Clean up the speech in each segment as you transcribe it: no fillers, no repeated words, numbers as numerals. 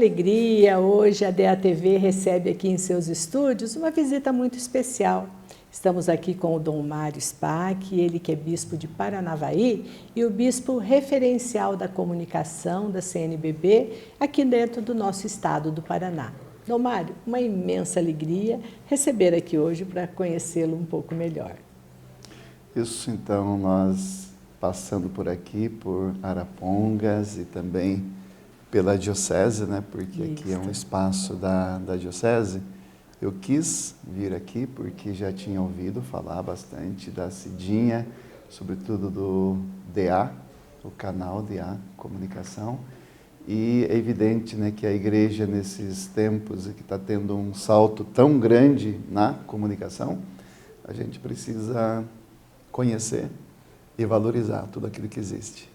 alegria, hoje a DATV recebe aqui em seus estúdios uma visita muito especial. Estamos aqui com o Dom Mário Spack, ele que é bispo de Paranavaí e o bispo referencial da comunicação da CNBB aqui dentro do nosso estado do Paraná. Dom Mário, uma imensa alegria receber aqui hoje para conhecê-lo um pouco melhor. Isso, então, nós passando por aqui, por Arapongas e também pela Diocese, né? Porque aqui é um espaço da Diocese. Eu quis vir aqui porque já tinha ouvido falar bastante da Cidinha, sobretudo do DA, o canal DA Comunicação. E é evidente, né, que a igreja nesses tempos que está tendo um salto tão grande na comunicação, a gente precisa conhecer e valorizar tudo aquilo que existe.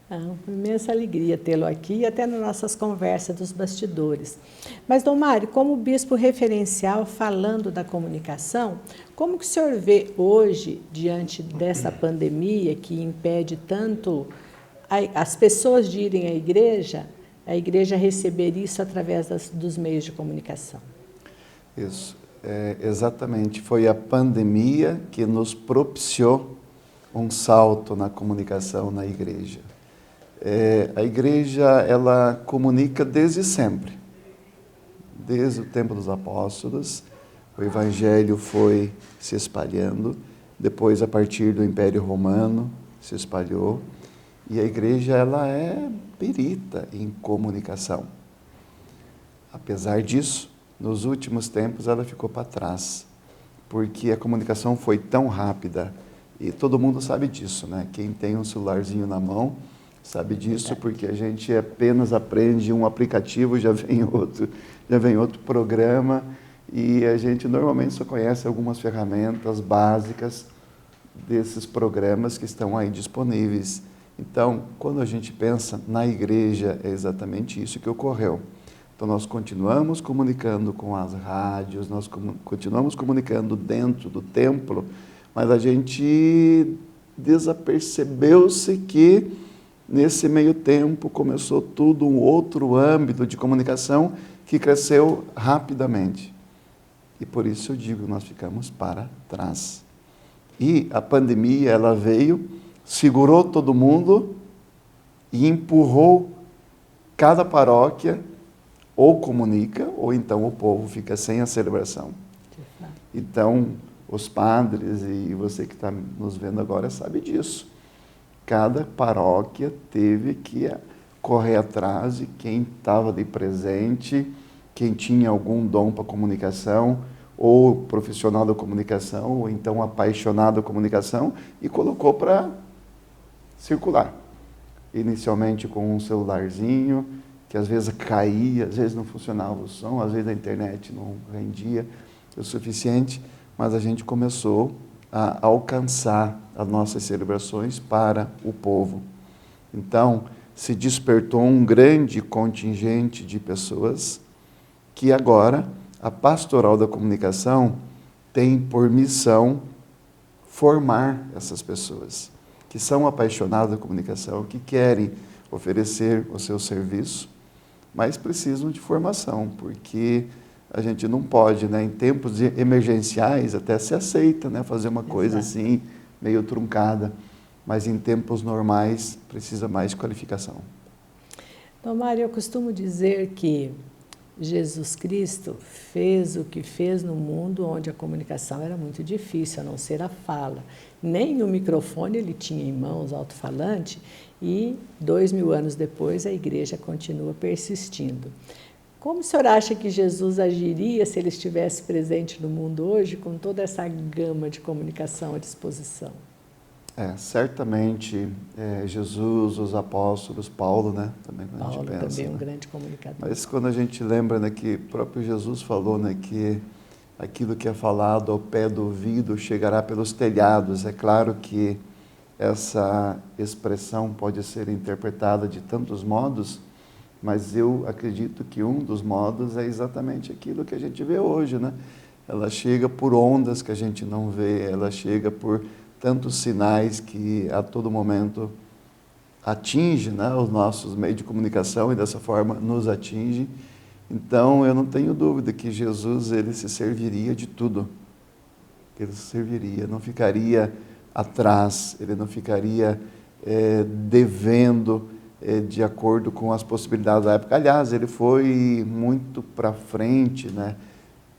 Uma imensa alegria tê-lo aqui e até nas nossas conversas dos bastidores. Mas, Dom Mário, como bispo referencial falando da comunicação, como que o senhor vê hoje, diante dessa pandemia que impede tanto as pessoas de irem à igreja receber isso através dos meios de comunicação? Isso, exatamente. Foi a pandemia que nos propiciou um salto na comunicação na igreja. A igreja, ela comunica desde sempre, desde o tempo dos apóstolos. O evangelho foi se espalhando, depois a partir do Império Romano se espalhou, e a igreja, ela é perita em comunicação. Apesar disso, nos últimos tempos ela ficou para trás, porque a comunicação foi tão rápida, e todo mundo sabe disso, né? Quem tem um celularzinho na mão sabe disso, porque a gente apenas aprende um aplicativo, já vem outro programa, e a gente normalmente só conhece algumas ferramentas básicas desses programas que estão aí disponíveis. Então, quando a gente pensa na igreja, é exatamente isso que ocorreu. Então, nós continuamos comunicando com as rádios, nós continuamos comunicando dentro do templo, mas a gente desapercebeu-se que nesse meio tempo começou tudo um outro âmbito de comunicação que cresceu rapidamente. E por isso eu digo, nós ficamos para trás. E a pandemia, ela veio, segurou todo mundo e empurrou cada paróquia, ou comunica, ou então o povo fica sem a celebração. Então, os padres e você que está nos vendo agora sabe disso. Cada paróquia teve que correr atrás de quem estava ali presente, quem tinha algum dom para comunicação, ou profissional da comunicação, ou então apaixonado da comunicação, e colocou para circular. Inicialmente com um celularzinho, que às vezes caía, às vezes não funcionava o som, às vezes a internet não rendia o suficiente, mas a gente começou a alcançar as nossas celebrações para o povo. Então, se despertou um grande contingente de pessoas que agora a pastoral da comunicação tem por missão formar essas pessoas que são apaixonadas da comunicação, que querem oferecer o seu serviço, mas precisam de formação, porque a gente não pode, né, em tempos emergenciais até se aceita, né, fazer uma coisa assim, meio truncada, mas em tempos normais precisa mais qualificação. Então, Mário, eu costumo dizer que Jesus Cristo fez o que fez no mundo onde a comunicação era muito difícil, a não ser a fala. Nem o microfone ele tinha em mãos, alto-falante, e 2000 anos depois a igreja continua persistindo. Como o senhor acha que Jesus agiria se ele estivesse presente no mundo hoje, com toda essa gama de comunicação à disposição? Certamente, Jesus, os apóstolos, Paulo, né? Também quando Paulo a gente pensa, também é um né? grande comunicador. Mas quando a gente lembra, né, que o próprio Jesus falou, né, que aquilo que é falado ao pé do ouvido chegará pelos telhados. É claro que essa expressão pode ser interpretada de tantos modos, mas eu acredito que um dos modos é exatamente aquilo que a gente vê hoje, né? Ela chega por ondas que a gente não vê, ela chega por tantos sinais que a todo momento atinge, né, os nossos meios de comunicação e dessa forma nos atinge. Então, eu não tenho dúvida que Jesus, ele se serviria de tudo. Ele se serviria, não ficaria atrás, ele não ficaria devendo de acordo com as possibilidades da época. Aliás, ele foi muito para frente, né?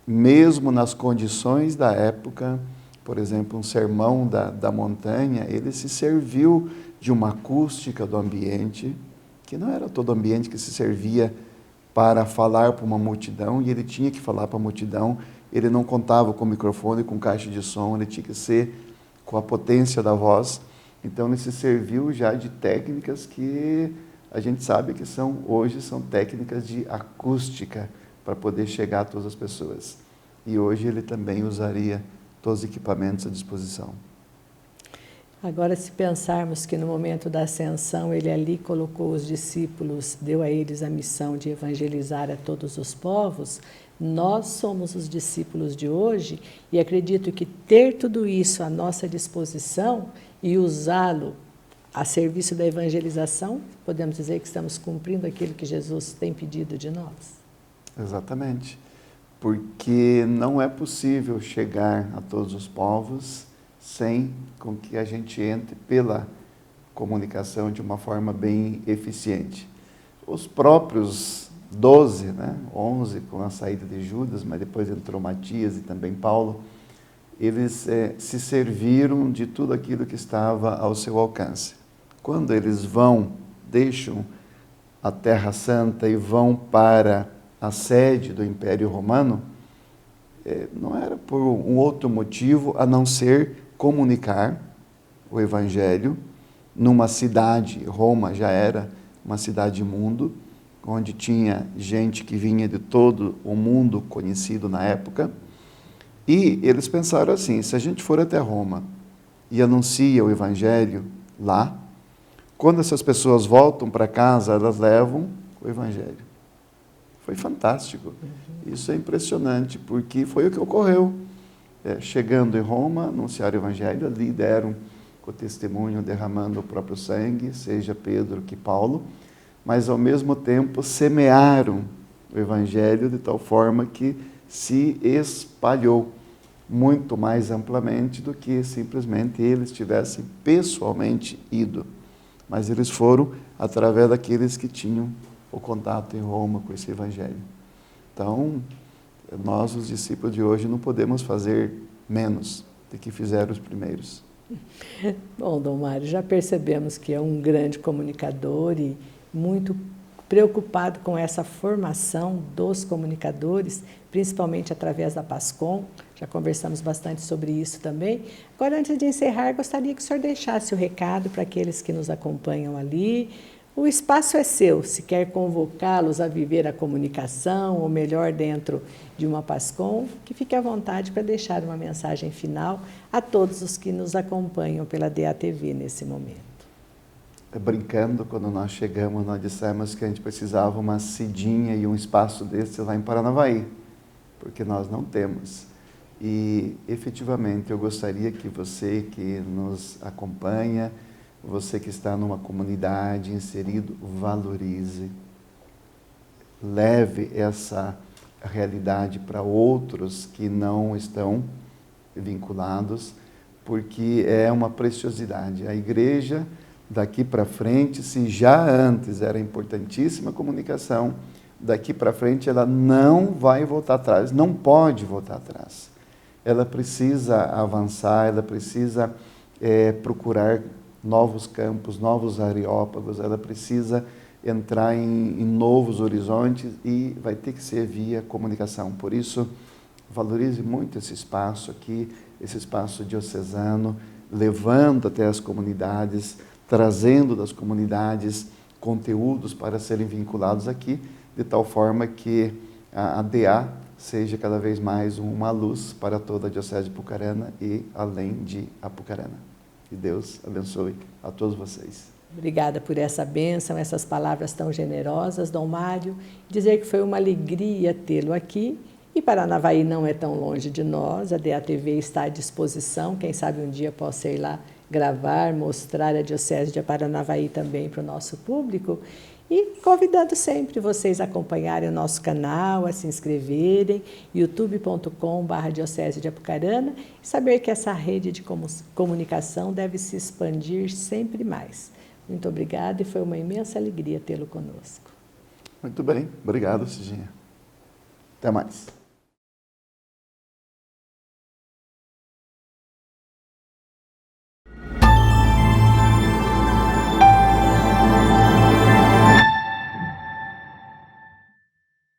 Mesmo nas condições da época, por exemplo, um sermão da montanha, ele se serviu de uma acústica do ambiente, que não era todo ambiente que se servia para falar para uma multidão, e ele tinha que falar para a multidão. Ele não contava com microfone, com caixa de som, ele tinha que ser com a potência da voz. Então, ele se serviu já de técnicas que a gente sabe que hoje são técnicas de acústica para poder chegar a todas as pessoas. E hoje ele também usaria todos os equipamentos à disposição. Agora, se pensarmos que no momento da ascensão ele ali colocou os discípulos, deu a eles a missão de evangelizar a todos os povos, nós somos os discípulos de hoje e acredito que ter tudo isso à nossa disposição e usá-lo a serviço da evangelização, podemos dizer que estamos cumprindo aquilo que Jesus tem pedido de nós. Exatamente, porque não é possível chegar a todos os povos sem com que a gente entre pela comunicação de uma forma bem eficiente. Os próprios 12, né, 11 com a saída de Judas, mas depois entrou Matias e também Paulo, eles se serviram de tudo aquilo que estava ao seu alcance. Quando eles deixam a Terra Santa e vão para a sede do Império Romano, não era por um outro motivo a não ser comunicar o Evangelho numa cidade. Roma já era uma cidade-mundo, onde tinha gente que vinha de todo o mundo conhecido na época. E eles pensaram assim, se a gente for até Roma e anuncia o Evangelho lá, quando essas pessoas voltam para casa, elas levam o Evangelho. Foi fantástico. Isso é impressionante, porque foi o que ocorreu. Chegando em Roma, anunciaram o Evangelho, ali deram o testemunho, derramando o próprio sangue, seja Pedro que Paulo, mas ao mesmo tempo semearam o Evangelho de tal forma que se espalhou muito mais amplamente do que simplesmente eles tivessem pessoalmente ido. Mas eles foram através daqueles que tinham o contato em Roma com esse Evangelho. Então, nós, os discípulos de hoje, não podemos fazer menos do que fizeram os primeiros. Bom, Dom Mário, já percebemos que é um grande comunicador e muito preocupado com essa formação dos comunicadores, principalmente através da PASCOM. Já conversamos bastante sobre isso também. Agora, antes de encerrar, gostaria que o senhor deixasse o recado para aqueles que nos acompanham ali. O espaço é seu, se quer convocá-los a viver a comunicação, ou melhor, dentro de uma PASCOM, que fique à vontade para deixar uma mensagem final a todos os que nos acompanham pela DATV nesse momento. Brincando, quando nós chegamos, nós dissemos que a gente precisava uma cidinha e um espaço desse lá em Paranavaí, porque nós não temos. E, efetivamente, eu gostaria que você que nos acompanha, você que está numa comunidade inserido, valorize, leve essa realidade para outros que não estão vinculados, porque é uma preciosidade. A igreja, daqui para frente, se já antes era importantíssima a comunicação, daqui para frente ela não vai voltar atrás, não pode voltar atrás. Ela precisa avançar, ela precisa procurar novos campos, novos areópagos, ela precisa entrar em novos horizontes e vai ter que ser via comunicação. Por isso, valorize muito esse espaço aqui, esse espaço diocesano, levando até as comunidades, trazendo das comunidades conteúdos para serem vinculados aqui, de tal forma que a DA seja cada vez mais uma luz para toda a Diocese de Apucarana e além de Apucarana. Que Deus abençoe a todos vocês. Obrigada por essa bênção, essas palavras tão generosas, Dom Mário. Dizer que foi uma alegria tê-lo aqui. E Paranavaí não é tão longe de nós, a DATV está à disposição, quem sabe um dia possa ir lá gravar, mostrar a Diocese de Paranavaí também para o nosso público. E convidando sempre vocês a acompanharem o nosso canal, a se inscreverem, youtube.com/Diocese de Apucarana, e saber que essa rede de comunicação deve se expandir sempre mais. Muito obrigada e foi uma imensa alegria tê-lo conosco. Muito bem, obrigado, Cidinha. Até mais.